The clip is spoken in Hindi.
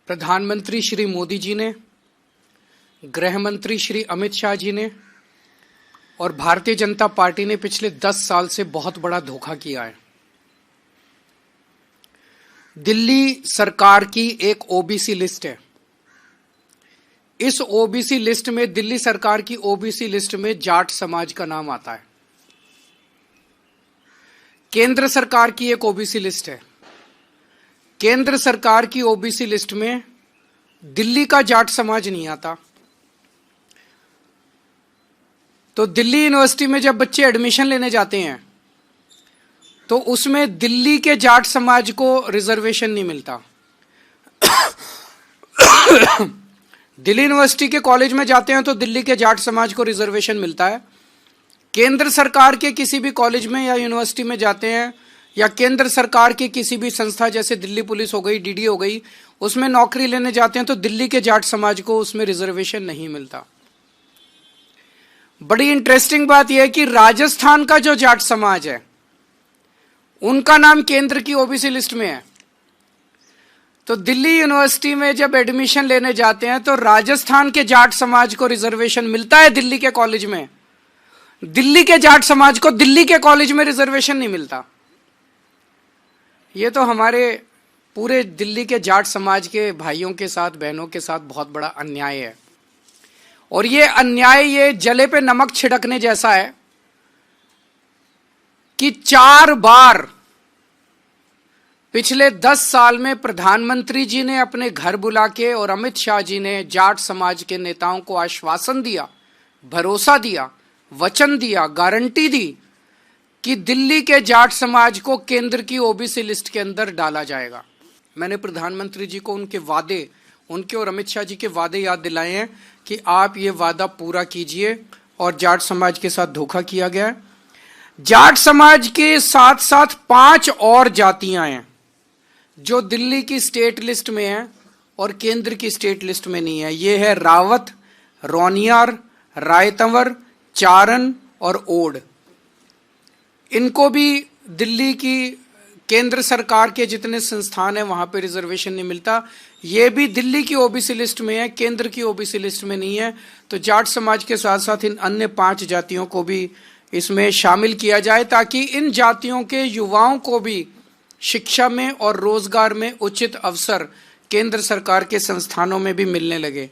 प्रधानमंत्री श्री मोदी जी ने, गृह मंत्री श्री अमित शाह जी ने और भारतीय जनता पार्टी ने पिछले 10 साल से बहुत बड़ा धोखा किया है। दिल्ली सरकार की एक ओबीसी लिस्ट है। इस ओबीसी लिस्ट में, दिल्ली सरकार की ओबीसी लिस्ट में जाट समाज का नाम आता है। केंद्र सरकार की एक ओबीसी लिस्ट है। केंद्र सरकार की ओबीसी लिस्ट में दिल्ली का जाट समाज नहीं आता। तो दिल्ली यूनिवर्सिटी में जब बच्चे एडमिशन लेने जाते हैं तो उसमें दिल्ली के जाट समाज को रिजर्वेशन नहीं मिलता। दिल्ली यूनिवर्सिटी के कॉलेज में जाते हैं तो दिल्ली के जाट समाज को रिजर्वेशन मिलता है। केंद्र सरकार के किसी भी कॉलेज में या यूनिवर्सिटी में जाते हैं या केंद्र सरकार की किसी भी संस्था जैसे दिल्ली पुलिस हो गई, डीडी हो गई, उसमें नौकरी लेने जाते हैं तो दिल्ली के जाट समाज को उसमें रिजर्वेशन नहीं मिलता। बड़ी इंटरेस्टिंग बात यह है कि राजस्थान का जो जाट समाज है उनका नाम केंद्र की ओबीसी लिस्ट में है। तो दिल्ली यूनिवर्सिटी में जब एडमिशन लेने जाते हैं तो राजस्थान के जाट समाज को रिजर्वेशन मिलता है दिल्ली के कॉलेज में। दिल्ली के जाट समाज को दिल्ली के कॉलेज में रिजर्वेशन नहीं मिलता। ये तो हमारे पूरे दिल्ली के जाट समाज के भाइयों के साथ, बहनों के साथ बहुत बड़ा अन्याय है। और ये अन्याय ये जले पे नमक छिड़कने जैसा है कि 4 बार पिछले 10 साल में प्रधानमंत्री जी ने अपने घर बुला के और अमित शाह जी ने जाट समाज के नेताओं को आश्वासन दिया, भरोसा दिया, वचन दिया, गारंटी दी कि दिल्ली के जाट समाज को केंद्र की ओबीसी लिस्ट के अंदर डाला जाएगा। मैंने प्रधानमंत्री जी को उनके वादे, उनके और अमित शाह जी के वादे याद दिलाए हैं कि आप ये वादा पूरा कीजिए। और जाट समाज के साथ धोखा किया गया है। जाट समाज के साथ साथ 5 और जातियां हैं जो दिल्ली की स्टेट लिस्ट में हैं और केंद्र की स्टेट लिस्ट में नहीं है। ये है रावत, रोनियार, रायतंवर, चारण और ओड। इनको भी दिल्ली की केंद्र सरकार के जितने संस्थान हैं वहां पे रिजर्वेशन नहीं मिलता। ये भी दिल्ली की ओबीसी लिस्ट में है, केंद्र की ओबीसी लिस्ट में नहीं है। तो जाट समाज के साथ साथ इन अन्य 5 जातियों को भी इसमें शामिल किया जाए ताकि इन जातियों के युवाओं को भी शिक्षा में और रोजगार में उचित अवसर केंद्र सरकार के संस्थानों में भी मिलने लगे।